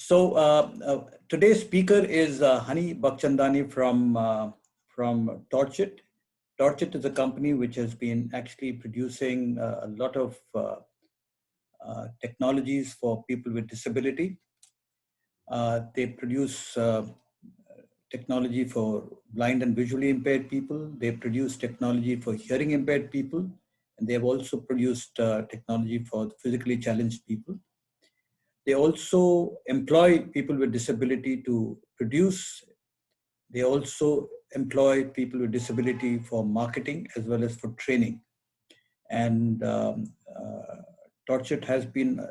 Today's speaker is Hani Bakchandani from Torchit. Torchit is a company which has been actually producing a lot of technologies for people with disability. They produce technology for blind and visually impaired people. They produce technology for hearing impaired people. And they have also produced technology for physically challenged people. They also employ people with disability to produce. They also employ people with disability for marketing as well as for training. And Torchit has been,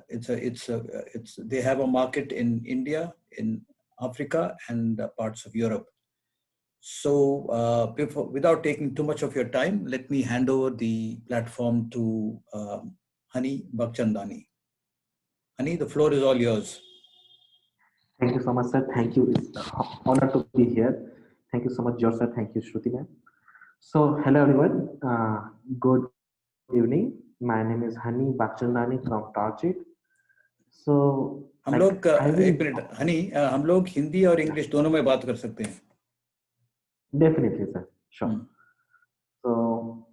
they have a market in India, in Africa, and parts of Europe. So without taking too much of your time, let me hand over the platform to Hani Bakchandani. Hani, the floor is all yours. Thank you so much, sir. Thank you. It's an honor to be here. Thank you so much, George, sir. Thank you, Shruti, ma'am. So, hello, everyone. Good evening. My name is Hani Bakchandani from Torchit. So, हम लोग एक minute Honey हम लोग हिंदी और English दोनों में बात कर सकते हैं. Definitely sir, sure. तो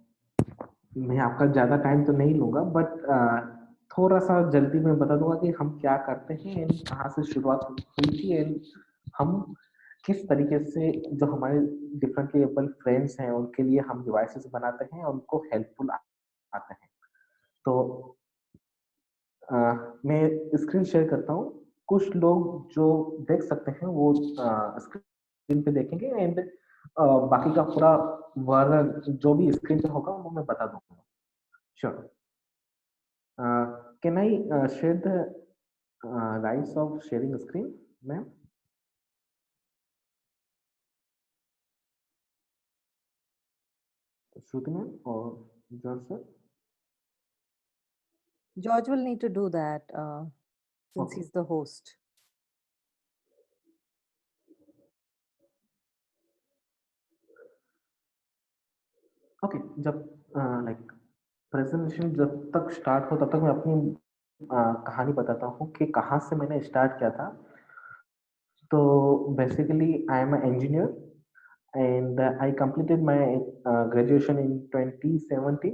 मैं आपका ज्यादा टाइम तो नहीं लूंगा, बट थोड़ा सा जल्दी मैं बता दूंगा कि हम क्या करते हैं एंड कहाँ से शुरुआत हुई थी एंड हम किस तरीके से जो हमारे डिफरेंटली एबल फ्रेंड्स हैं उनके लिए हम डिवाइसेस बनाते हैं और उनको हेल्पफुल आते हैं. तो मैं स्क्रीन शेयर करता हूँ. कुछ लोग जो देख सकते हैं वो स्क्रीन पे देखेंगे एंड बाकी का पूरा वर्णन जो भी स्क्रीन पे होगा वो मैं बता दूंगा. Sure. Can I share the rights of sharing screen, ma'am? Shruti ma'am or George sir? George will need to do that since he's the host. Okay, जब like प्रेजेंटेशन जब तक स्टार्ट हो तब तक मैं अपनी कहानी बताता हूँ कि कहाँ से मैंने स्टार्ट किया था. तो basically I am an engineer and I completed my graduation in 2017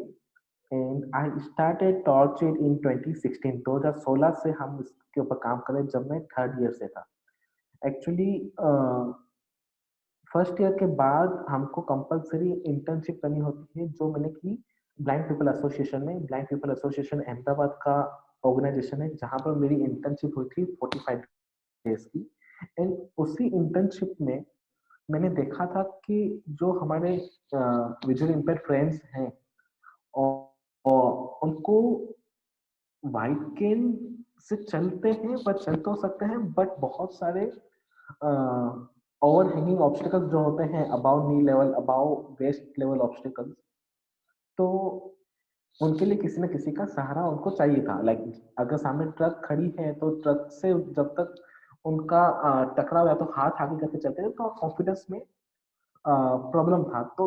and I started Torchit in 2016. 2016 से हम इसके ऊपर काम कर रहे हैं जब मैं 3rd ईयर से था. एक्चुअली फर्स्ट ईयर के बाद हमको कंपलसरी इंटर्नशिप करनी होती है जो मैंने की ब्लाइंड पीपल एसोसिएशन में. ब्लाइंड पीपल एसोसिएशन अहमदाबाद का ऑर्गेनाइजेशन है जहाँ पर मेरी इंटर्नशिप हुई थी 45 डेज की. एंड उसी इंटर्नशिप में मैंने देखा था कि जो हमारे विजुअल इम्पेयर्ड फ्रेंड्स हैं और उनको वाइट केन से चलते हैं बट चल तो सकते हैं बट बहुत सारे ओवर हैंगिंग ऑब्स्टिकल्स जो होते हैं above knee level above waist level obstacles, तो उनके लिए किसी न किसी का सहारा उनको चाहिए था. लाइक अगर सामने ट्रक खड़ी है तो ट्रक से जब तक उनका टकराव या तो हाथ आगे करके चलते थे तो कॉन्फिडेंस में प्रॉब्लम था. तो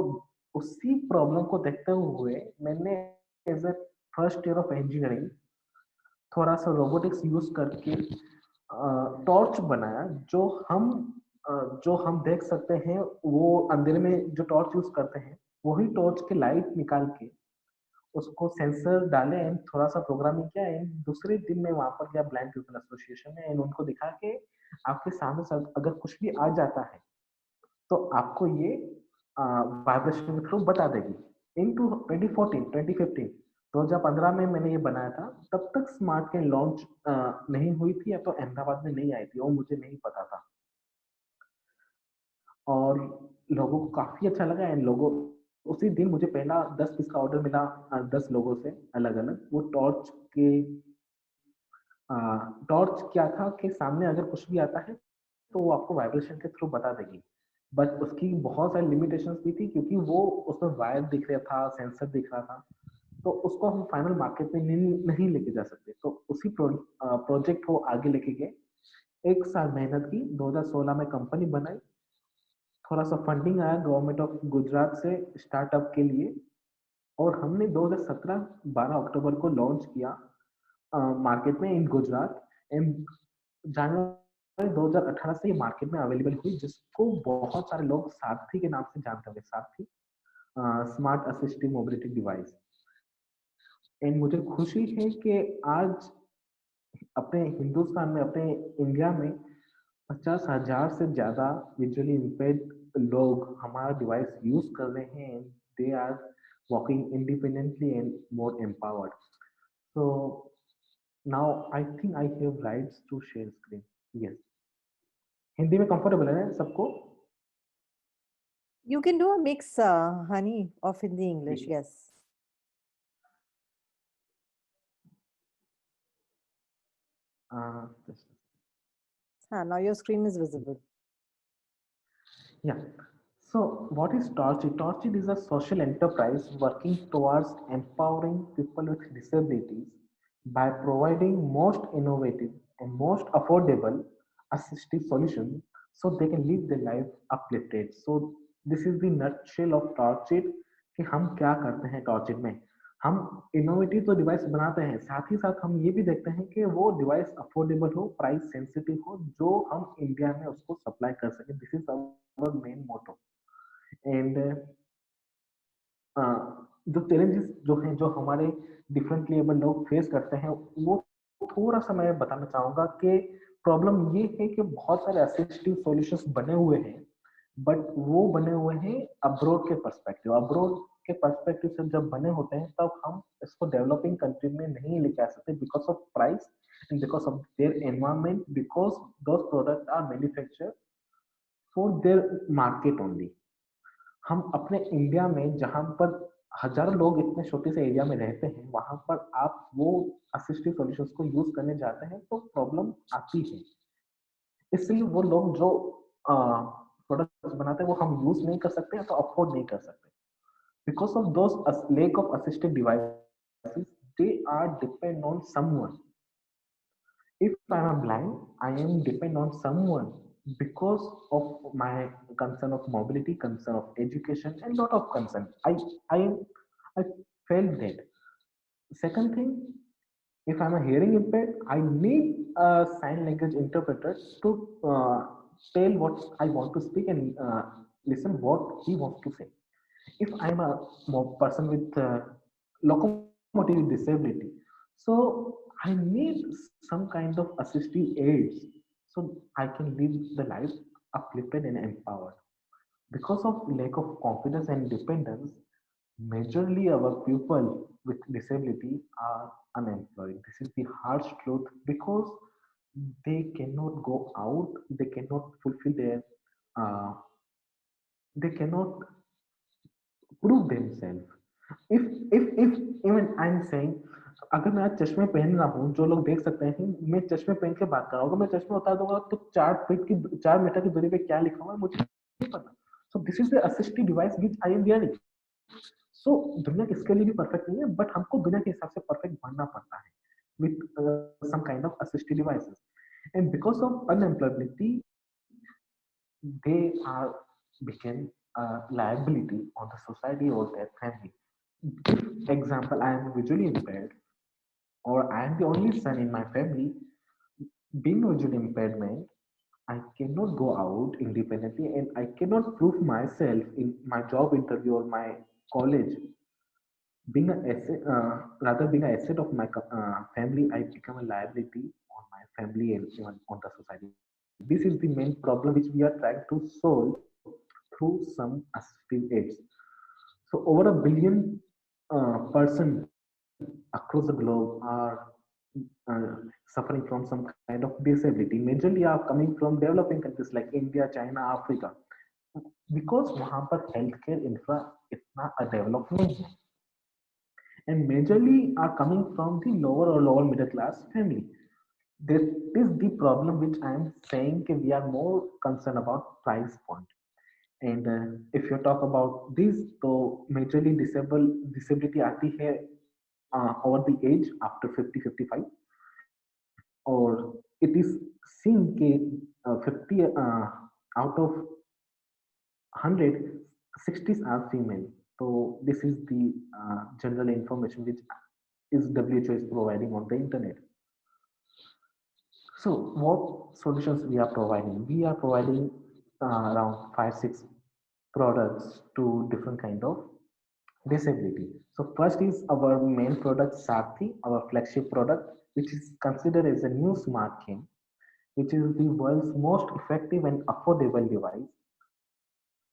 उसी प्रॉब्लम को देखते हुए मैंने as a first year of engineering थोड़ा सा रोबोटिक्स यूज करके टॉर्च बनाया जो हम देख सकते हैं. वो अंधेरे में जो टॉर्च यूज करते हैं वही टॉर्च के लाइट निकाल के उसको सेंसर डाले एंड थोड़ा सा प्रोग्रामिंग किया एंड दूसरे दिन में वहां पर गया ब्लाइंड पीपल एसोसिएशन में एंड उनको दिखा के आपके सामने अगर कुछ भी आ जाता है तो आपको ये वाइब्रेशन के थ्रू बता देगी. इन 2015 में मैंने ये बनाया था. तब तक स्मार्ट कैन लॉन्च नहीं हुई थी या तो अहमदाबाद में नहीं आई थी और मुझे नहीं पता था और लोगों को काफी अच्छा लगा एंड लोगों उसी दिन मुझे पहला 10 पीस का ऑर्डर मिला 10 लोगों से अलग अलग. वो टॉर्च क्या था कि सामने अगर कुछ भी आता है तो वो आपको वाइब्रेशन के थ्रू बता देगी. बट उसकी बहुत सारी लिमिटेशंस भी थी क्योंकि वो उसमें वायर दिख रहा था, सेंसर दिख रहा था, तो उसको हम फाइनल मार्केट में नहीं लेके जा सकते. तो उसी प्रोजेक्ट को आगे लेके गए. 1 साल मेहनत की. 2016 में कंपनी बनाई. थोड़ा सा फंडिंग आया गवर्नमेंट ऑफ गुजरात से स्टार्टअप के लिए और हमने 2017 12 अक्टूबर को लॉन्च किया मार्केट में इन गुजरात एंड जनवरी 2018 से ये मार्केट में अवेलेबल हुई, जिसको बहुत सारे लोग सारथी के नाम से जानते होंगे, सारथी smart assistive mobility device. And मुझे खुशी है कि आज अपने हिंदुस्तान में, अपने इंडिया में 50,000 से ज्यादा विजुअली इम्पेयर्ड लोग हमारा डिवाइस यूज कर रहे हैं। They are walking independently and more empowered. So now I think I have rights to share screen. Yes, Hindi में कंफर्टेबल है ना सबको? You can do a mix, honey, of Hindi English. Yes. Now your screen is visible. Yeah. So what is Torchit? Torchit is a social enterprise working towards empowering people with disabilities by providing most innovative and most affordable assistive solutions so they can live their life uplifted. So this is the nutshell of Torchit कि हम क्या करते हैं Torchit में। हम innovative तो device बनाते हैं, साथ ही साथ हम ये भी देखते हैं कि वो डिवाइस अफोर्डेबल हो, प्राइस सेंसिटिव हो, जो हम इंडिया में उसको सप्लाई कर सके। This is our main motto. And जो चैलेंजेस जो हैं, जो हमारे डिफरेंटली एबल लोग फेस करते हैं, वो थोड़ा सा मैं बताना चाहूंगा कि प्रॉब्लम ये है कि बहुत सारे असिस्टिव सॉल्यूशंस बने हुए हैं, बट वो बने हुए हैं अब्रोड के पर्सपेक्टिव। अब्रोड के पर्सपेक्टिव से जब बने होते हैं तब हम इसको डेवलपिंग कंट्री में नहीं लेके आ सकते because of price and because of their environment, because those product are manufactured for their market only. हम अपने इंडिया में जहां पर हजारों लोग इतने छोटे से एरिया में रहते हैं, वहां पर आप वो असिस्टिव सॉल्यूशंस को यूज करने जाते हैं तो प्रॉब्लम आती है। इसलिए वो लोग जो प्रोडक्ट्स बनाते हैं वो हम यूज नहीं कर सकते, तो अफोर्ड नहीं कर सकते। Because of those lack of assistive devices, they are depend on someone. If I am blind, I am depend on someone because of my concern of mobility, concern of education, and lot of concern. I felt that. Second thing, if I'm a hearing impaired, I need a sign language interpreter to tell what I want to speak and listen what he wants to say. If I'm a person with locomotive disability, so I need some kind of assistive aids so I can live the life uplifted and empowered. Because of lack of confidence and dependence, majorly our people with disability are unemployed. This is the harsh truth because they cannot go out, they cannot fulfill their uh, they cannot prove themselves. If even I'm saying, अगर मैं आज चश्मे पहन रहा हूँ, जो लोग देख सकते हैं, मैं चश्मे पहन के बात कर रहा हूँ, अगर मैं चश्मे उतार दूंगा तो 4 मीटर की दूरी पे क्या लिखा हुआ है मुझे नहीं पता। So this is the assistive device which I am wearing. So दुनिया किसके लिए भी परफेक्ट नहीं है, बट हमको दुनिया के हिसाब से परफेक्ट बनना पड़ता है with some kind of assistive devices. And because of unemployability, they are became a liability on the society or their family. If, example, I am visually impaired or I am the only son in my family, being visually impaired meant I cannot go out independently and I cannot prove myself in my job interview or my college. Being an asset, rather being an asset of my family, I become a liability on my family and even on the society. This is the main problem which we are trying to solve through some assistive aids. So over a billion person across the globe are suffering from some kind of disability. Majorly are coming from developing countries like India, China, Africa. Because वहाँ पर healthcare infra इतना develop नहीं है, and majorly are coming from the lower or lower middle class family. This is the problem which I am saying that we are more concerned about price point. And if you talk about this, so majorly disability आती है over the age after 50-55, or it is seen that 50 out of 100, 60s are female. So this is the general information which is WHO is providing on the internet. So what solutions we are providing? We are providing around 5-6 products to different kind of disability. So first is our main product Sathi, our flagship product, which is considered as a new smart game, which is the world's most effective and affordable device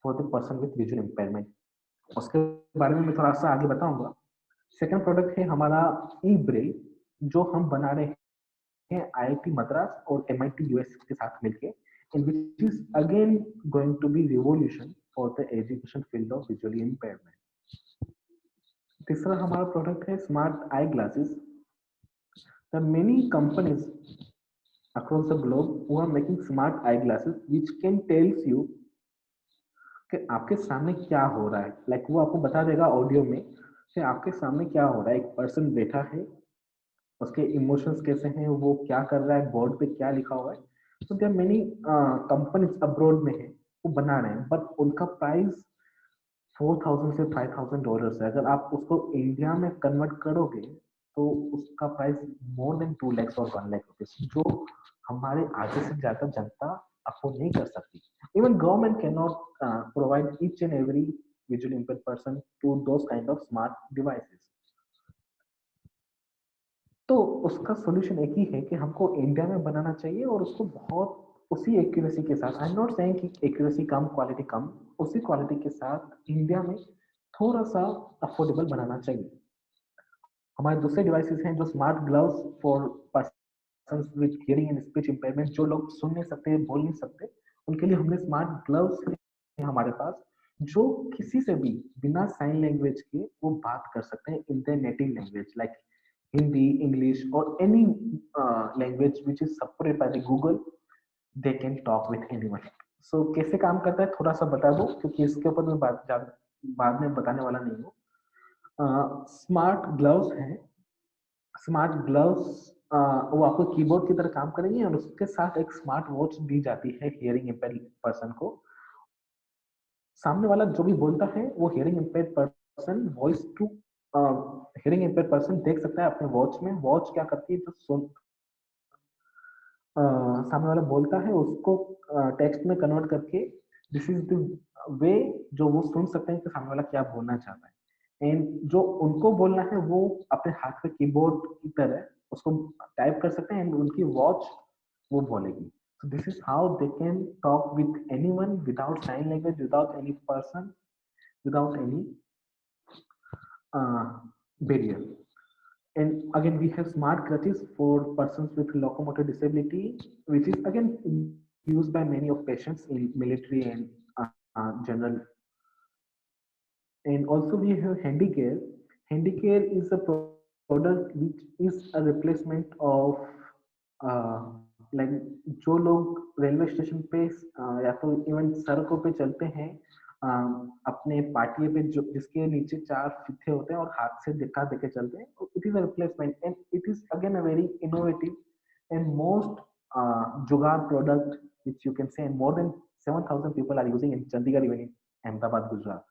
for the person with visual impairment. उसके बारे में मैं थोड़ा सा आगे बताऊंगा. Second product है हमारा ई ब्रेल, जो हम बना रहे हैं आईआईटी मद्रास और एमआईटी यूएस के साथ मिलके, and which is again going to be revolution for the education field of visually impairment. तीसरा हमारा प्रोडक्ट है smart eye glasses. There are many companies across the globe who are making smart eye glasses which can tells you कि आपके सामने क्या हो रहा है. लाइक वो आपको बता देगा ऑडियो में कि आपके सामने क्या हो रहा है. एक पर्सन बैठा है, उसके इमोशंस कैसे हैं, वो क्या कर रहा है, बोर्ड पे क्या लिखा हुआ है. तो देयर मेनी कंपनीज अब्रॉड में है वो बना रहे हैं, बट उनका प्राइस $4,000 से $5,000 है. अगर आप उसको इंडिया में कन्वर्ट करोगे तो उसका प्राइस मोर देन 2 lakhs और 1 lakh रुपीज, जो हमारे आगे से ज्यादा जनता अफोर्ड नहीं कर सकती. Even government can not provide each and every visually impaired person to those kind of smart devices. तो उसका सॉल्यूशन एक ही है कि हमको इंडिया में बनाना चाहिए और उसको बहुत उसी एक्यूरेसी के साथ, आई एम नॉट सेइंग कि एक्यूरेसी कम क्वालिटी कम, उसी क्वालिटी के साथ इंडिया में थोड़ा सा अफोर्डेबल बनाना चाहिए. हमारे दूसरे डिवाइसेस हैं जो smart gloves for persons with hearing and speech impairment, जो लोग सुन नहीं सकते, बोल नहीं सकते, उनके लिए हमने स्मार्ट ग्लव्स हैं हमारे पास, जो किसी से भी बिना साइन लैंग्वेज के वो बात कर सकते हैं in their native language, like Hindi, English, or any language which is supported by the Google, they can talk with anyone. So कैसे काम करता है थोड़ा सा बता दो, क्योंकि इसके ऊपर मैं बाद में बताने वाला नहीं हूँ. स्मार्ट ग्लव्स हैं. स्मार्ट ग्लव्स वो आपको कीबोर्ड की तरह काम करेंगे और उसके साथ एक स्मार्ट वॉच दी जाती है हियरिंग इम्पेयर्ड पर्सन को. सामने वाला जो भी बोलता है वो hearing impaired person voice to hearing impaired person देख सकता है अपने वॉच में. वॉच क्या करती है, जो सामने वाला बोलता है उसको टेक्स्ट में कन्वर्ट करके दिस इज द वे जो वो सुन सकते हैं कि सामने वाला क्या बोलना चाहता है. एंड जो उनको बोलना है वो अपने हाथ पे कीबोर्ड की तरह उसको टाइप कर सकते हैं एंड उनकी वॉच वो बोलेगी. So this is how they can talk with anyone without sign language, without any person, without any barrier. And again, we have smart crutches for persons with locomotor disability, which is again used by many of patients in military and general. And also we have Handicare. Handicare is a product which is a replacement of like जो लोग railway station पे या तो even सड़कों पे चलते हैं अपने पाटिये पे, जो जिसके नीचे 4 फीते होते हैं और हाथ से दिखा देके चलते हैं. It is a replacement and it is again a very innovative and most जुगाड़ product which you can say, and more than 7,000 people are using in Chandigarh, even in Ahmedabad, Gujarat.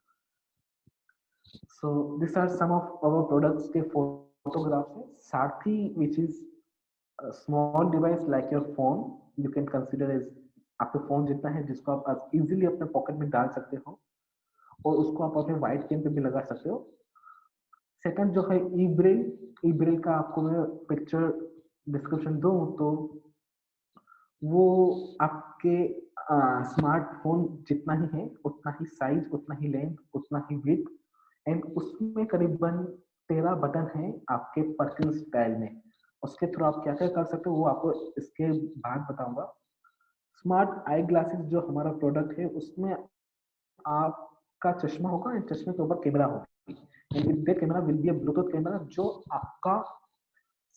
So these are some of our products के photographs हैं. Sathi, which is a small device like your phone, you can consider as आपके phone जितना है, जिसको आप easily अपने pocket में डाल सकते हो और उसको आप अपने व्हाइट पेन पे भी लगा सकते हो. सेकंड जो है ई ब्रेल. ई ब्रेल का आपको मैं पिक्चर डिस्क्रिप्शन दूं तो वो आपके स्मार्टफोन जितना ही है, उतना ही साइज, उतना ही लेंथ, उतना ही विड्थ, एंड उसमें करीबन 13 बटन है आपके पर्सनल स्टाइल में. उसके थ्रू आप क्या क्या कर सकते हो वो आपको इसके बाद बताऊंगा. स्मार्ट आई ग्लासेस जो हमारा प्रोडक्ट है, उसमें आपका चश्मा होगा एंड चश्मे के ऊपर कैमरा होगी, and that camera will be a Bluetooth camera, जो आपका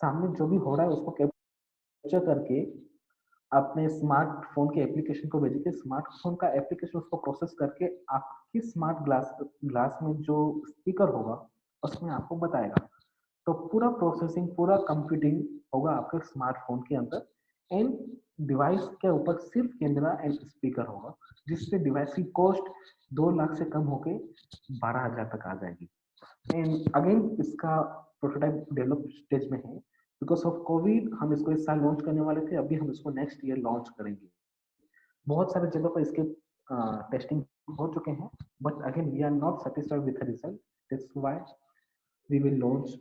सामने जो भी हो रहा है उसको कैप्चर करके अपने स्मार्टफोन के एप्लीकेशन को भेजेंगे. स्मार्टफोन का एप्लीकेशन उसको प्रोसेस करके आपकी स्मार्ट ग्लास में जो स्पीकर होगा उसमें आपको बताएगा. तो पूरा प्रोसेसिंग, पूरा कंप्यूटिंग होगा आपके स्मार्टफोन के अंदर, एंड डिवाइस के ऊपर सिर्फ कैमरा एंड स्पीकर होगा, जिससे डिवाइस की कॉस्ट 2 लाख से कम होके 12,000 तक आ जाएगी. एंड अगेन इसका प्रोटोटाइप डेवलप स्टेज में है. बिकॉज ऑफ कोविड हम इसको इस साल लॉन्च करने वाले थे, अभी हम इसको नेक्स्ट ईयर लॉन्च करेंगे। बहुत सारे जगह पर इसके टेस्टिंग हो चुके हैं, but again we are not satisfied with the result, that's why we will launch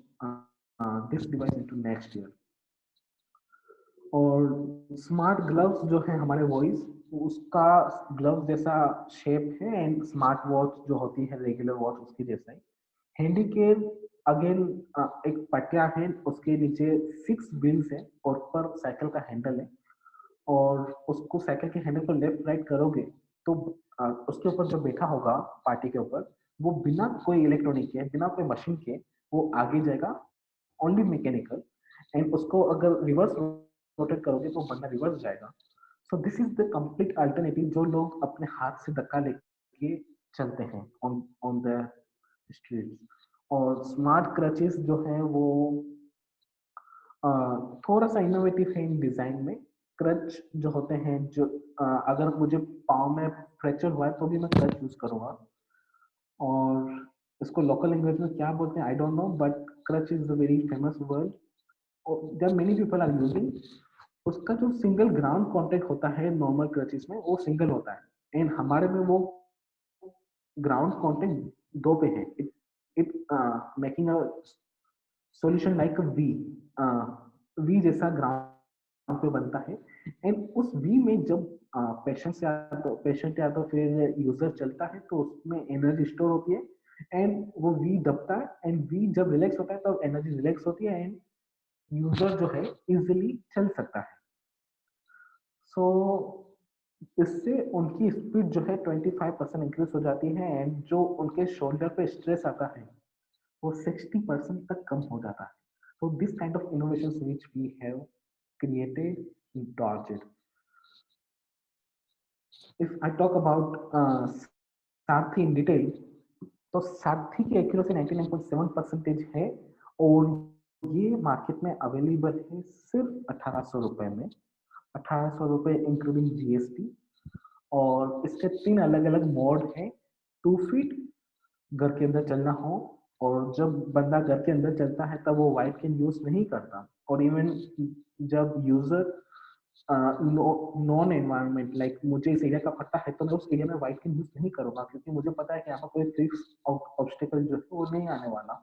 this device into next year. और स्मार्ट ग्लव्स जो है हमारे वॉइस, उसका ग्लव जैसा शेप है एंड स्मार्ट वॉच जो होती है रेगुलर वॉच उसकी जैसा ही। हैंडी केयर अगेन एक पटिया है, उसके नीचे 6 व्हील्स है और ऊपर साइकिल का हैंडल है, और उसको साइकिल के हैंडल को लेफ्ट राइट करोगे तो उसके ऊपर जो बैठा होगा पार्टी के ऊपर, वो बिना कोई इलेक्ट्रॉनिक के, बिना कोई मशीन के वो आगे जाएगा, ओनली मैकेनिकल। एंड उसको अगर रिवर्स रोटेट करोगे तो बंदा रिवर्स जाएगा। सो this is the complete alternative जो लोग अपने हाथ से धक्का लेके चलते हैं ऑन ऑन द स्ट्रीट। और स्मार्ट क्रचेस जो है वो थोड़ा सा इनोवेटिव है इन डिजाइन में। क्रच जो होते हैं, जो अगर मुझे पाँव में फ्रैक्चर हुआ है तो भी मैं क्रच यूज करूंगा, और इसको लोकल लैंग्वेज में क्या बोलते हैं I don't know, but crutch is the very famous word, there many people are using. उसका जो सिंगल ग्राउंड कांटेक्ट होता है नॉर्मल क्रचेस में वो सिंगल होता है, एंड हमारे में वो ग्राउंड कांटेक्ट 2 पे है। It making a solution like a V, V जैसा ग्राउंड पे बनता है। एंड उस वी में जब पेशेंट या तो फिर यूजर चलता है तो उसमें एनर्जी स्टोर होती है, एंड वो वी दबता है, एंड वी जब रिलैक्स होता है तब एनर्जी रिलैक्स होती है, एंड यूजर जो है इजिली चल सकता है। सो इससे उनकी स्पीड जो है 25% इंक्रीज हो जाती है, एंड जो उनके शोल्डर पे स्ट्रेस आता है वो 60% तक कम हो जाता है। So this kind of innovations which we have created in Torchit. If I talk about Sarthi in detail, तो सारथी की एक्यूरेसी 99.7% है, और ये मार्केट में अवेलेबल है सिर्फ 1800 रुपए में, 1800 रुपए इंक्लूडिंग जीएसटी। और इसके 3 अलग अलग मोड हैं। 2 फीट घर के अंदर चलना हो, और जब बंदा घर के अंदर चलता है तब वो वाइट कैन यूज नहीं करता, और इवन जब यूजर नॉन एनवायरमेंट लाइक मुझे इस एरिया का पता है तो मैं उस एरिया में वाइट कैन यूज नहीं करूंगा, क्योंकि मुझे पता है कि यहाँ पर कोई फिक्स ऑब्स्टिकल जो है वो नहीं आने वाला।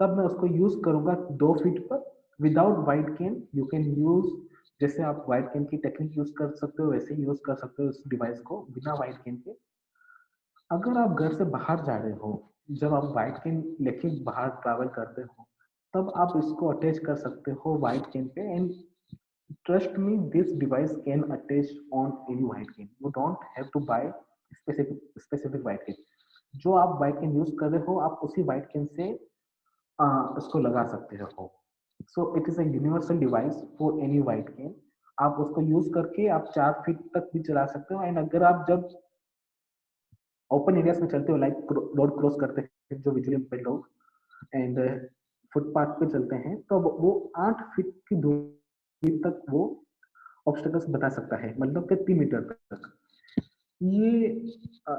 तब मैं उसको यूज करूंगा 2 फीट पर without white cane. You can use, जैसे आप वाइट कैन की टेक्निक यूज कर सकते हो वैसे यूज कर सकते हो इस डिवाइस को बिना वाइट कैन के। अगर आप घर से बाहर जा रहे हो, जब आप वाइट कैन लेके बाहर ट्रैवल करते हो, तब आप इसको अटैच कर सकते हो वाइट कैन पे, and trust me this device can attach on any white cane. You don't have to buy specific white cane. जो आप वाइट कैन यूज कर रहे हो आप उसी वाइट कैन से इसको लगा सकते हो। So it is a universal device for any white can. आप उसको यूज करके आप 4 फीट तक भी चला सकते हो, एंड अगर आप जब ओपन एरियाज में चलते हो, लाइक रोड क्रॉस करते हैं जो विजुअली इम्पेयर्ड लोग, एंड फुटपाथ पे चलते हैं, तो वो 8 फीट की दूरी तक वो ऑब्स्टेकल्स बता सकता है, मतलब कि 3 मीटर तक। ये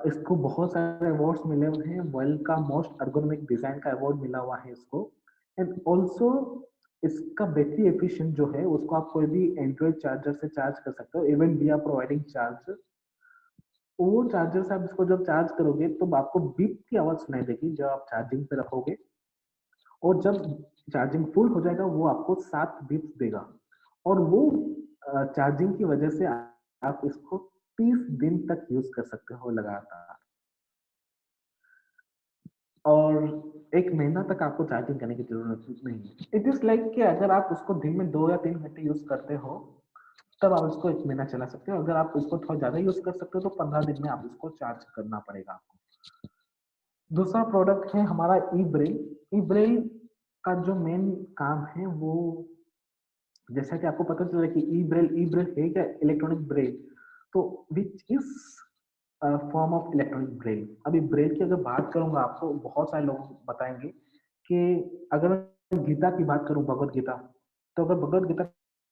इसको बहुत सारे अवार्ड्स मिले हुए हैं, वर्ल्ड का मोस्ट एर्गोनॉमिक डिजाइन का अवार्ड मिला हुआ है इसको। एंड ऑल्सो इसका बैटरी एफिशिएंट जो है उसको आप कोई भी एंड्रॉइड चार्जर से चार्ज कर सकते हो, even we are providing charger. वो चार्जर से आप इसको जब चार्ज करोगे तो आपको बीप की आवाज सुनाई देगी जब आप चार्जिंग पे रखोगे, और जब चार्जिंग फुल हो जाएगा वो आपको 7 बीप्स देगा, और वो चार्जिंग की वजह से आप इसको 30 दिन तक यूज कर सकते हो लगातार, और 1 महीना तक आपको चार्जिंग करने की जरूरत नहीं है। इट इज लाइक कि अगर आप उसको दिन में 2 या 3 घंटे यूज करते हो तब आप इसको 1 महीना चला सकते हो। अगर आप इसको थोड़ा ज्यादा यूज कर सकते हो तो 15 दिन में आप इसको चार्ज करना पड़ेगा आपको। दूसरा प्रोडक्ट है हमारा ई ब्रेल। ई ब्रेल का जो मेन काम है वो, जैसा कि आपको पता चला कि ई ब्रेल है क्या, इलेक्ट्रॉनिक ब्रेल, तो which is form of electronic Braille. अभी ब्रेल की अगर बात करूंगा आपको बहुत सारे लोग बताएंगे कि अगर मैं गीता की बात करूं, भगवत गीता, तो अगर भगवत गीता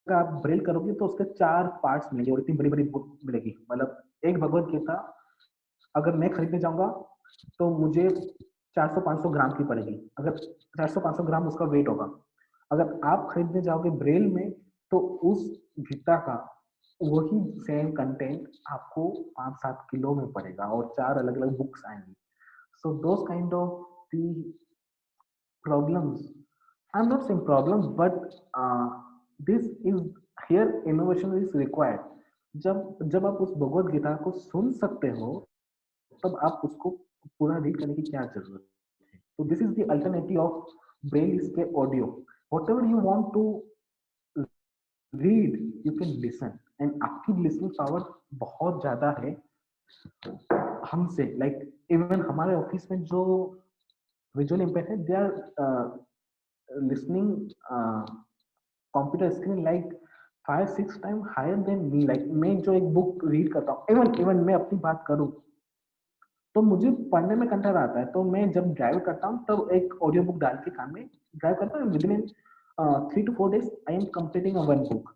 का आप ब्रेल करोगे तो उसके 4 पार्ट्स मिलेंगे और इतनी बड़ी बड़ी बुक मिलेगी। मतलब एक भगवत गीता अगर मैं खरीदने जाऊंगा तो मुझे 400-500 ग्राम की पड़ेगी, अगर 400-500 ग्राम उसका वेट होगा। अगर आप खरीदने जाओगे ब्रेल में तो उस गीता का वही सेम कंटेंट आपको 5-7 किलो में पड़ेगा और 4 अलग अलग बुक्स आएंगी. So those kind of the problems, I'm not saying problems, but this is here innovation is required. जब आप उस भगवत गीता को सुन सकते हो तब आप उसको पूरा रीड करने की क्या जरूरत है. तो this is the alternative of Braille is के audio. Whatever you want to read you can listen, and आपकी लिसनिंग पावर बहुत ज्यादा है हमसे. लाइक इवन हमारे ऑफिस में जो विजुअल इम्पेयर है, they are listening computer screen like 5-6 time higher than me. Like मैं जो एक बुक रीड करता हूँ, इवन मैं अपनी बात करूँ तो मुझे पढ़ने में कंटाळा आता है, तो मैं जब ड्राइव करता हूँ तब एक ऑडियो बुक डाल के कान में ड्राइव करता हूँ. With in 3 to 4 days I am completing a 1 book.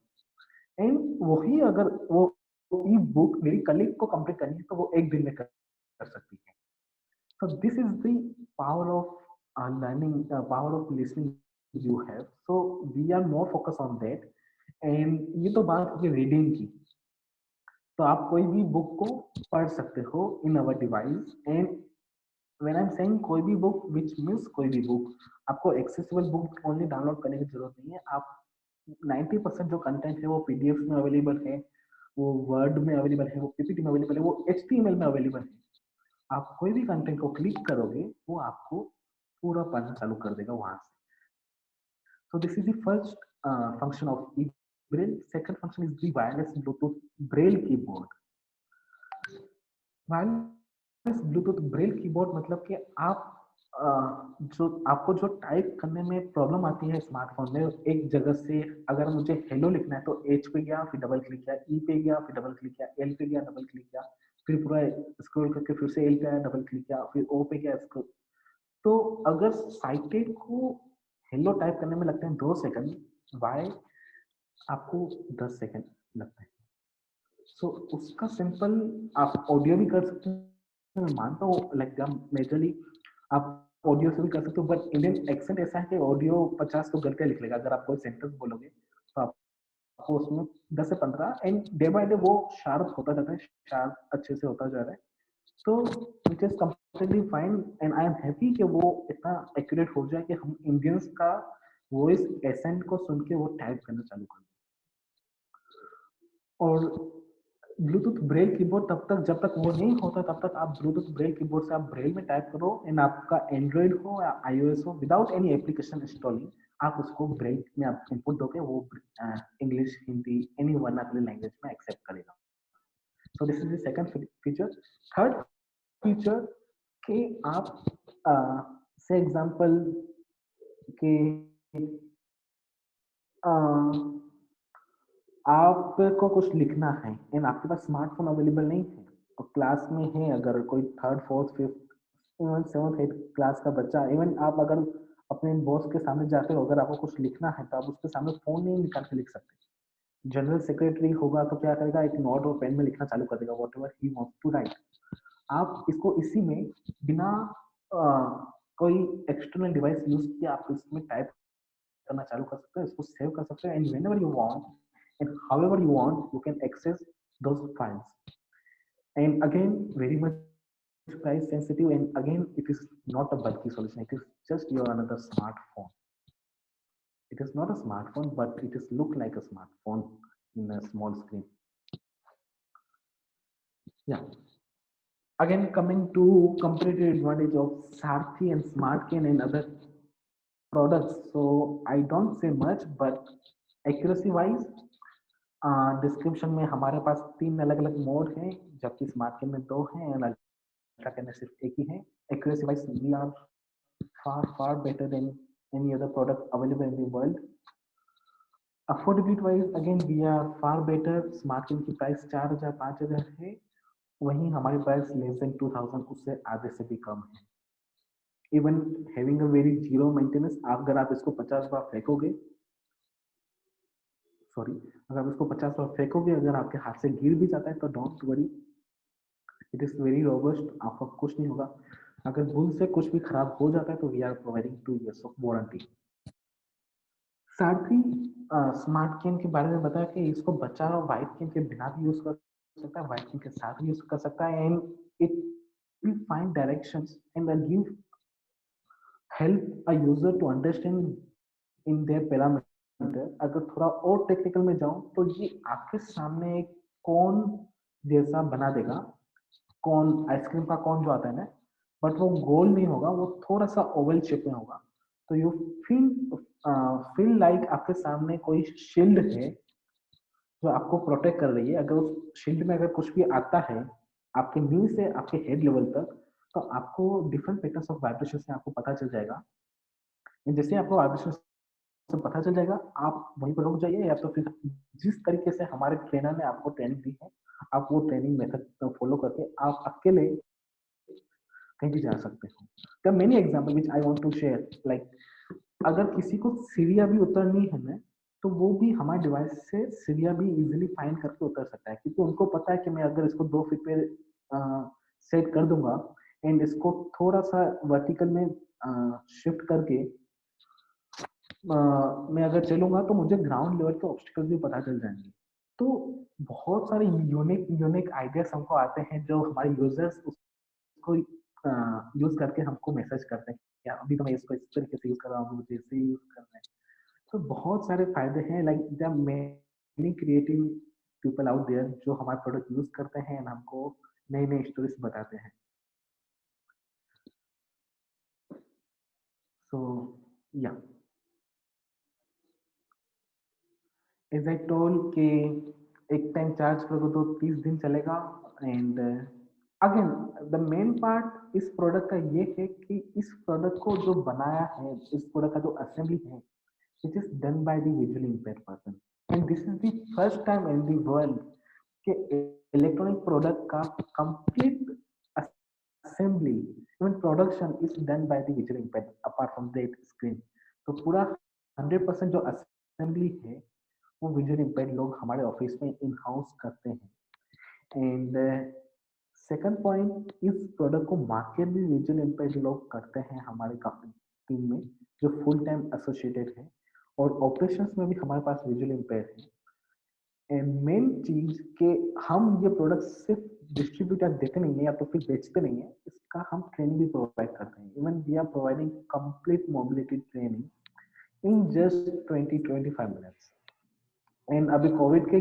And वही अगर वो ई बुक मेरी कलीग को कंप्लीट करनी है तो वो एक दिन में कर सकती है. So this is the power of learning, power of listening you have. So we are more focused on that. And ये तो बात होगी रीडिंग की. तो आप कोई भी बुक को पढ़ सकते हो in our device. And when I am saying कोई भी बुक, विच मीन्स कोई भी बुक, आपको एक्सेसिबल बुक ओनली डाउनलोड करने की जरूरत नहीं है. आप 90% जो कंटेंट है वो पीडीएफ में अवेलेबल है, वो वर्ड में अवेलेबल है, वो पीपीटी में अवेलेबल है, वो एचटीएमएल में अवेलेबल है. आप कोई भी कंटेंट को क्लिक करोगे वो आपको पूरा पढ़ना चालू कर देगा वहां से. So this is the first function of eBraille. Second function is the wireless Bluetooth Braille keyboard. Wireless Bluetooth Braille keyboard मतलब कि आप जो आपको जो टाइप करने में प्रॉब्लम आती है स्मार्टफोन में, एक जगह से अगर मुझे हेलो लिखना है तो एच पे गया, फिर डबल क्लिक किया, ई पे गया, फिर डबल क्लिक किया, एल पे गया, डबल क्लिक किया, फिर पूरा स्क्रॉल करके फिर से एल पे आया, डबल क्लिक किया, फिर ओ पे गया, स्क्रॉल. तो अगर साइटेड को हेलो टाइप करने में लगते हैं 2 सेकंड, वाई आपको 10 सेकंड लगता है. सो उसका सिंपल आप ऑडियो भी कर सकते हैं. मैं मानता हूँ लाइक मेजरली आप ऑडियो से भी कर सकते हो, बट इंडियन एक्सेंट ऐसा है कि ऑडियो 50 तो गलतियां लिख लेगा. अगर आप कोई सेंटेंस बोलोगे तो आपको उसमें 10 से 15, एंड डे बाय डे वो शार्प होता जाता है, शार्प अच्छे से होता जा रहा है. तो which is completely fine, and I am happy कि वो इतना एक्यूरेट हो जाए कि हम इंडियंस का वॉइस एसेंट को सुन के वो टाइप करना चालू कर दें. और ब्लूटूथ ब्रेल कीबोर्ड तब तक जब तक वो नहीं होता तब तक आप ब्लूटूथ ब्रेल कीबोर्ड से आप ब्रेल में टाइप करो, एंड आपका एंड्रॉइड हो या आईओएस हो, विदाउट एनी एप्लीकेशन इंस्टॉलिंग आप उसको ब्रेल में आप इनपुट दोगे, वो English, Hindi, any vernacular language में एक्सेप्ट करेगा. सो this is the second feature. Third feature कि आप से एग्जांपल कि आपको कुछ लिखना है एंड आपके पास स्मार्टफोन अवेलेबल नहीं है, और क्लास में है अगर कोई 3rd 4th 5th even 7th 8th class का बच्चा, इवन आप अगर अपने बॉस के सामने जाते हो, अगर आपको कुछ लिखना है तो आप उसके सामने फोन नहीं निकाल के लिख सकते. जनरल सेक्रेटरी होगा तो क्या करेगा, एक नोट और पेन में लिखना चालू कर देगा whatever he wants to write. आप इसको इसी में बिना कोई एक्सटर्नल डिवाइस यूज किए आप इसमें टाइप करना चालू कर सकते हो, इसको सेव कर सकते हो, and whenever you want and however you want you can access those files. And again, very much price sensitive, and again it is not a bulky solution, it is just your another smartphone. It is not a smartphone, but it is look like a smartphone in a small screen. Yeah, again coming to comparative advantage of Saarthi and SmartKey and other products, so I don't say much, but accuracy wise description में हमारे पास 3 अलग अलग mode हैं, जबकि smart के में 2 हैं और अल्ट्रा के में सिर्फ एक ही है. Accuracy wise we are far better than any other product available in the world. Affordability wise again we are far better. Smart की प्राइस 4000 5000 है, वहीं हमारी प्राइस लेस देन 2000, उससे आधे से भी कम है. Even having a very zero maintenance, अगर आप इसको 50 बार फेंकोगे, अगर आप इसको 50 बार फेंकोगे, अगर आपके हाथ से गिर भी जाता है तो don't worry, it is very robust, आपका कुछ नहीं होगा. अगर भूल से कुछ भी खराब हो जाता है तो we are providing 2 years of warranty. Sarathi smart cane के बारे में बताया कि इसको बच्चा व्हाइट केन के बिना भी यूज कर सकता है, व्हाइट केन के साथ भी यूज कर सकता है, and it will find directions and give help a user to understand in their parameter. अगर थोड़ा और टेक्निकल में जाऊं तो ये आपके सामने एक कोन जैसा बना देगा, कोन आइसक्रीम का कोन जो आता है ना, बट वो गोल नहीं होगा, वो थोड़ा सा ओवल शेप में होगा। तो यू फील लाइक आपके सामने कोई शील्ड है जो आपको प्रोटेक्ट कर रही है। अगर उस शील्ड में अगर कुछ भी आता है आपके नी से आपके हेड लेवल तक, तो आपको डिफरेंट पैटर्न्स ऑफ वाइब्रेशन से आपको पता चल जाएगा। जैसे आपको वाइब्रेशन से पता चल जाएगा, आप वहीं पर रुक जाइए, या तो फिर जिस तरीके से हमारे ट्रेनर ने आपको ट्रेनिंग दी है, आप वो ट्रेनिंग मेथड फॉलो करके आप अकेले कहीं भी जा सकते हो। There are many examples which I want to share, like अगर किसी को सीढ़ियाँ भी उतरनी है ना, तो वो भी हमारे डिवाइस से सीढ़ियाँ भी इजीली फाइंड करके उतर सकता है, क्योंकि उनको पता है कि मैं अगर इसको 2 फीट पे सेट कर दूंगा एंड इसको थोड़ा सा वर्टिकल में शिफ्ट करके मैं अगर चलूंगा तो मुझे ग्राउंड लेवल के ऑब्स्टिकल्स भी पता चल जाएंगे। तो बहुत सारे यूनिक आइडियाज हमको आते हैं जो हमारे यूजर्स उसको यूज करके हमको मैसेज करते हैं कि अभी तो मैं इसको इस तरीके से यूज कर रहा हूँ, मुझे इसे यूज करना है। तो बहुत सारे फायदे हैं, like there are many creative people out there जो हमारे प्रोडक्ट यूज करते हैं एंड हमको नई नई स्टोरीज बताते हैं। सो या एज आई टोल्ड कि एक टाइम चार्ज करोगे तो 30 दिन चलेगा। And again the main part इस प्रोडक्ट का ये है कि इस प्रोडक्ट को जो बनाया है, इस प्रोडक्ट का जो असेंबली है, it is done by the visually impaired person, and this is the first time in the world कि इलेक्ट्रॉनिक प्रोडक्ट का complete assembly even production is done by the visually impaired apart from that screen. तो पूरा 100% जो assembly है वो visually impaired लोग हमारे office में इन हाउस करते हैं। एंड सेकंड पॉइंट, इस प्रोडक्ट को मार्केट भी विजुअली इम्पेयर्ड लोग करते हैं हमारे टीम में, जो फुल टाइम एसोसिएटेड है, और ऑपरेशंस में भी हमारे पास विजुअली इम्पेयर्ड है। एंड मेन चीज कि हम ये प्रोडक्ट सिर्फ डिस्ट्रीब्यूटर देते नहीं है या तो फिर बेचते नहीं है, इसका हम ट्रेनिंग भी प्रोवाइड करते हैं। Even we are providing complete mobility training in just 20-25 minutes. एंड अभी कोविड के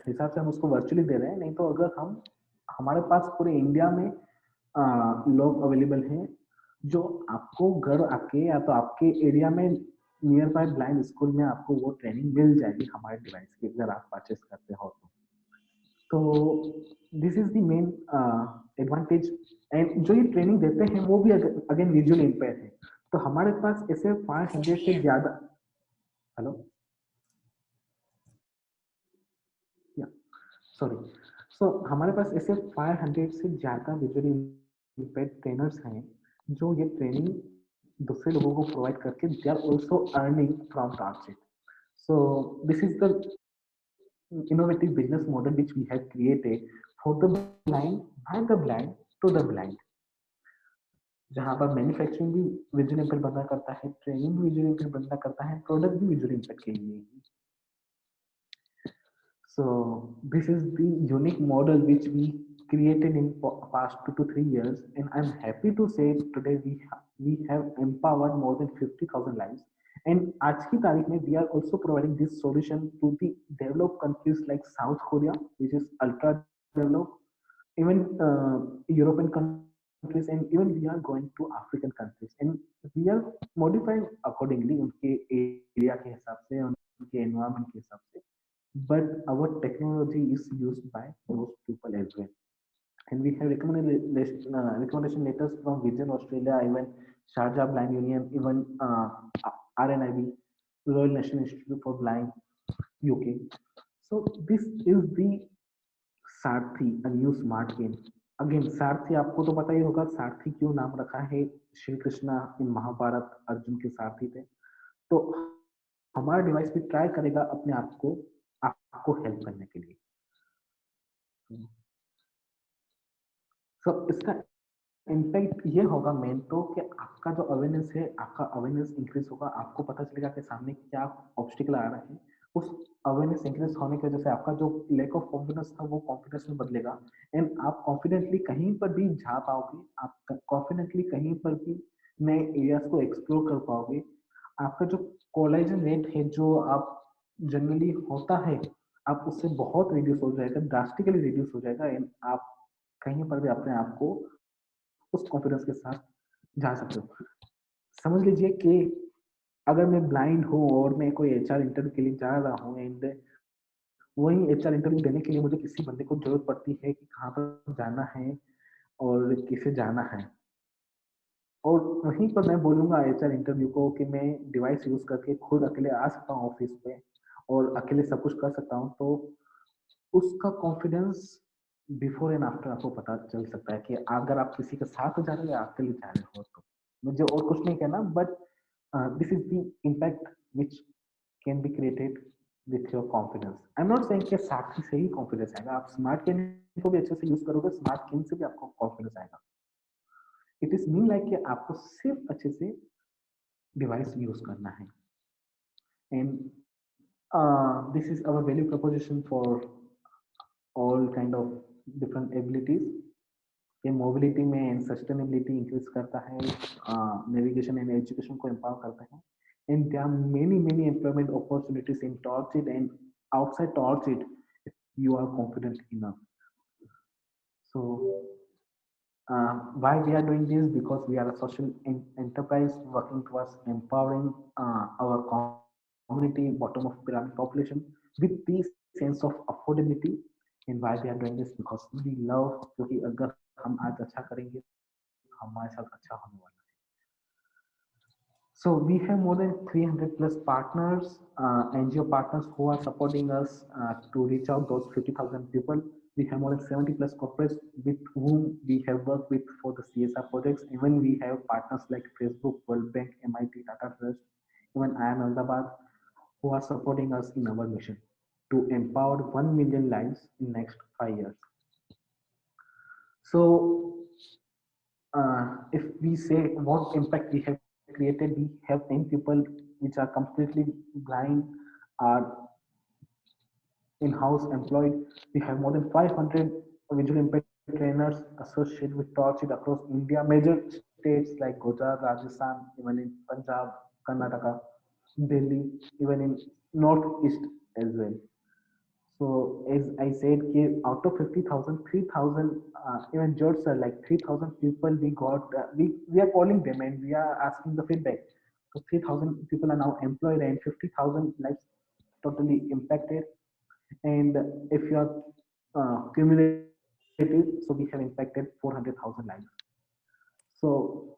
हिसाब से हम उसको वर्चुअली दे रहे हैं, नहीं तो अगर हम हमारे पास पूरे इंडिया में लोग अवेलेबल हैं जो आपको घर आके या तो आपके एरिया में नियर बाय ब्लाइंड स्कूल में आपको वो ट्रेनिंग मिल जाएगी हमारे डिवाइस की, अगर आप परचेस करते हो तो this is the main advantage. And जो ये ट्रेनिंग देते हैं वो भी अगेन विजुअली इम्पेयर्ड है। तो हमारे पास ऐसे 500 से ज्यादा, हेलो सॉरी, सो हमारे पास ऐसे 500 से ज्यादा विजुअली इम्पेयर्ड ट्रेनर्स हैं जो ये ट्रेनिंग दूसरे लोगों को प्रोवाइड करके they are also earning from target. So this is the innovative business model which we have created for the blind, by the blind, to the blind, जहां पर manufacturing भी विजुअल इम्पेक्ट बंदा करता है, ट्रेनिंग भी visual impact बंदा करता है, प्रोडक्ट भी विजुअल इम्पेक्ट के लिए। So this is the unique model which we created in past 2 to 3 years, and I'm happy to say today we have empowered more than 50,000 lives. And आज की तारीख में we are also providing this solution to the developed countries like South Korea, which is ultra developed, even European countries, and even we are going to African countries, and we are modifying accordingly उनके area के हिसाब से, उनके environment के हिसाब से, but our technology is used by those people as well. And we have recommendation letters from Vision Australia, even Sharjah Blind Union, even RNIB, Royal National Institute for Blind, UK. So this is the Sarathi, a new smart game. Again, सारथी आपको तो पता ही होगा सारथी क्यों नाम रखा है, श्री कृष्णा इन महाभारत अर्जुन के सारथी थे। तो हमारा डिवाइस भी ट्राई करेगा अपने आप को आपको हेल्प करने के लिए। So इसका इम्पैक्ट ये होगा मेन तो कि आपका जो अवेयरनेस है, आपका अवेयरनेस इंक्रीज होगा, आपको पता चलेगा कि सामने क्या ऑब्स्टिकल आ रहा है। उस अवेयरनेस इंक्रीज होने की वजह से आपका जो लैक ऑफ कॉन्फिडेंस था वो कॉन्फिडेंस में बदलेगा, एंड आप कॉन्फिडेंटली कहीं पर भी जा पाओगे, आप कॉन्फिडेंटली कहीं पर भी नए एरियाज को एक्सप्लोर कर पाओगे। आपका जो कोलाइजन रेट है जो आप जनरली होता है, आप उससे बहुत रिड्यूस हो जाएगा, ड्रास्टिकली रिड्यूस हो जाएगा, एंड आप कहीं पर भी अपने आप को उस कॉन्फिडेंस के साथ जा सकते हो। समझ लीजिए कि अगर मैं ब्लाइंड हूँ और मैं कोई एचआर इंटरव्यू के लिए जा रहा हूँ, एंड वही एचआर इंटरव्यू देने के लिए मुझे किसी बंदे को जरूरत पड़ती है कि कहाँ पर जाना है और किसे जाना है, और वहीं पर मैं बोलूंगा एचआर इंटरव्यू को कि मैं डिवाइस यूज करके खुद अकेले आ सकता हूँ ऑफिस पे और अकेले सब कुछ कर सकता हूँ, तो उसका कॉन्फिडेंस बिफोर एंड आफ्टर आपको पता चल सकता है कि अगर आप किसी के साथ जा रहे हो या अकेले जा रहे हो। तो मुझे और कुछ नहीं कहना, but this is the impact which can be created with your confidence. I am not saying कि साथी से ही कॉन्फिडेंस आएगा, आप स्मार्ट कैन को भी अच्छे से यूज करोगे, स्मार्ट कैन से भी आपको कॉन्फिडेंस आएगा। इट इज मीन लाइक कि आपको सिर्फ अच्छे से डिवाइस यूज करना है, and this is our value proposition for all kind of different abilities. ये मोबिलिटी में एंड सस्टेनेबिलिटी इंक्रीज करता है, नेविगेशन एंड एजुकेशन को एम्पावर करता है, and there are many employment opportunities in Torchit and outside Torchit if you are confident enough. So why we are doing this? Because we are a social enterprise working towards empowering our community, bottom of pyramid population, with this sense of affordability. And why we are doing this? Because we love, क्योंकि अगर हम आज अच्छा करेंगे हमारे साथ अच्छा होने वाला है। So we have more than 300 plus partners, NGO partners who are supporting us to reach out those 50,000 people. We have more than 70 plus corporates with whom we have worked with for the CSR projects. Even we have partners like Facebook, World Bank, MIT, Tata Trust, even IIM Ahmedabad, who are supporting us in our mission to empower 1 million lives in next 5 years. So if we say what impact we have created, we have 10 people which are completely blind, are in-house employed. We have more than 500 visual impaired trainers associated with Torchit across India, major states like Gujarat, Rajasthan, even in Punjab, Karnataka, Delhi, even in Northeast as well. So as I said, out of 50,000, 3,000, even George sir, like 3,000 people we got, we are calling them and we are asking the feedback. So 3,000 people are now employed and 50,000 lives totally impacted. And if you are cumulative, so we have impacted 400,000 lives. So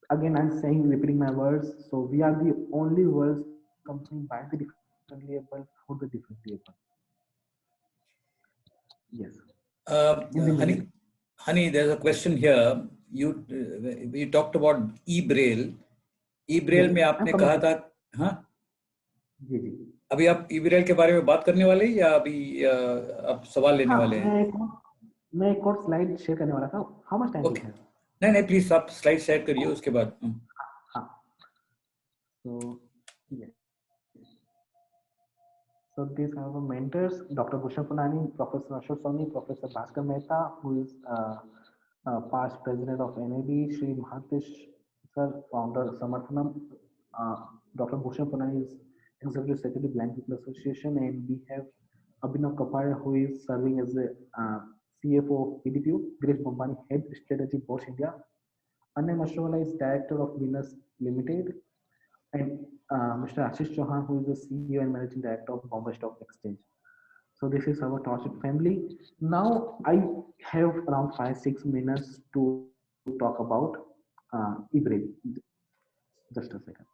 again, I'm saying, repeating my words. So we are the only world's company by the differently able for the differently able. Yes. Honey, there's a question here. You talked about e-braille. E-braille में आपने कहा था, हाँ? जी जी। अभी आप e-braille के बारे में बात करने वाले या अभी आप सवाल लेने वाले हैं? मैं एक और स्लाइड शेयर करने वाला था। हाउ मच टाइम ओके, नहीं प्लीज आप स्लाइड शेयर करिए उसके बाद। हाँ, तो So these are our mentors, Dr. Bhushan Punani, Professor Ashok Soni, Professor Bhaskar Mehta, who is past president of NAB, Shri Mahatesh Sir, founder of Samarthanam. Dr. Bhushan Punani is Executive Secretary Blind People Association, and we have Abhinav Kapare, who is serving as the CFO of PDPU, Girish Bombani, Head Strategy Bosch India, Anna Mashwala is Director of Venus Limited, and Mr. Ashish Chauhan, who is the CEO and Managing Director of Bombay Stock Exchange. So this is our Torchit family. Now I have around 5-6 minutes to talk about e-braille. Just a second.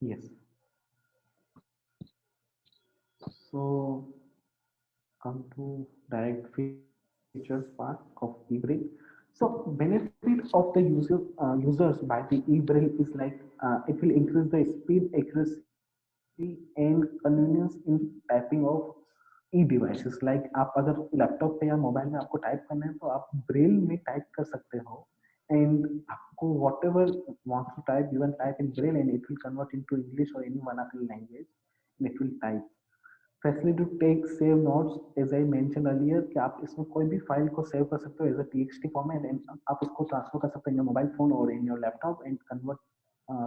Yes. So come to direct features part of eBraille. So benefit of the users by the eBraille is like it will increase the speed, accuracy and convenience in typing of E devices like आप अगर laptop पे या mobile में आपको type करना है तो आप ब्रेल में टाइप कर सकते हो एंड आपको whatever want to type you can type in Braille and it will convert into English और any vernacular language and it will type facility to take save notes as I mention earlier कि आप इसमें कोई भी file को save कर सकते हो as a TXT format and आप उसको ट्रांसफर कर सकते हो इन योर मोबाइल फोन और in your laptop and convert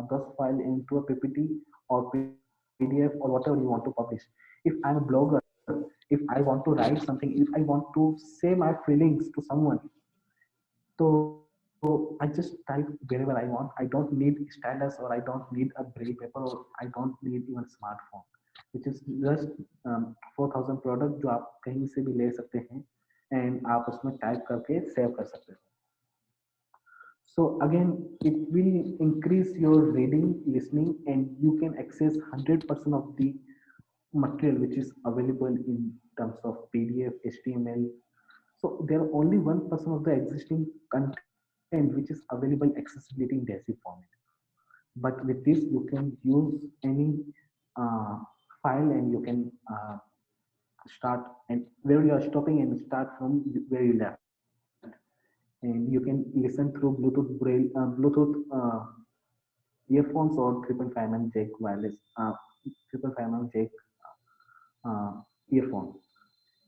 those file into a PPT or PDF or whatever you want to publish. If I'm a blogger, if I want to write something, if I want to say my feelings to someone, so I just type wherever I want. I don't need stylus or I don't need a braille paper or I don't need even smartphone. Which is just 4000 product जो आप कहीं से भी ले सकते हैं and आप उसमें टाइप करके सेव कर सकते हो. So again, it will increase your reading, listening, and you can access 100% of the material which is available in terms of PDF, HTML. So there are only 1% of the existing content which is available accessibility in DASI format. But with this, you can use any file and you can start and where you are stopping and start from where you left. And you can listen through Bluetooth braille, Bluetooth earphones or 3.5 mm jack wireless, 3.5 mm jack earphone.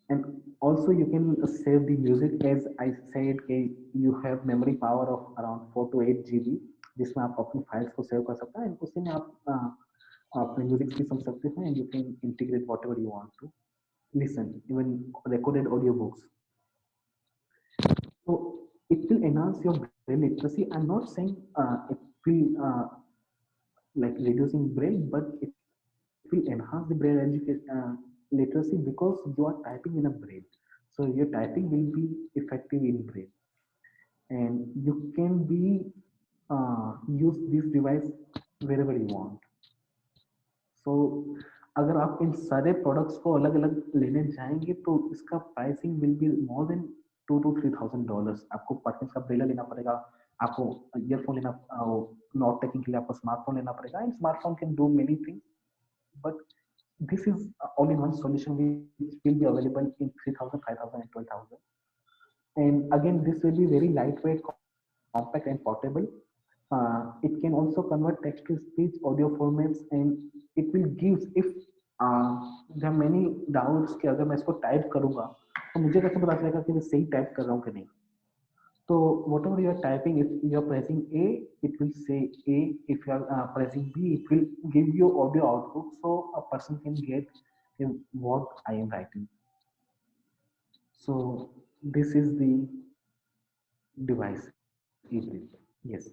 And also you can save the music as I said you have memory power of around 4 to 8 GB जिसमें आप अपनी files को save कर सकते हैं उसी में आप अपने म्यूजिक भी सुन सकते हैं and you can integrate whatever you want to listen, even recorded audio books. So it will enhance your braille literacy. I'm not saying it will like reducing braille, but it will enhance the braille literacy because you are typing in a braille. So your typing will be effective in braille, and you can be use this device wherever you want. So अगर आप इन सारे products को अलग अलग लेने जाएंगे तो इसका pricing will be more than $2,000 to $3,000. आपको पर्पस का ब्रेला लेना पड़ेगा, आपको ईयरफोन लेना, नोट टेकिंग के लिए आपको स्मार्टफोन लेना पड़ेगा and smartphone can do many things but this is all in one solution which will be available in 3,000, 5,000 and 12,000. And again, this will be very lightweight, compact and portable. It can also convert text to speech, audio formats, and it will give if there are many doubts कि अगर मैं इसको type करूंगा तो मुझे कैसे पता चलेगा कि मैं सही टाइप कर रहा हूँ कि नहीं. So whatever you are typing, if you are pressing A, it will say A. If you are pressing B, it will give you audio output, so a person can get what I am writing. So this is the device. Yes.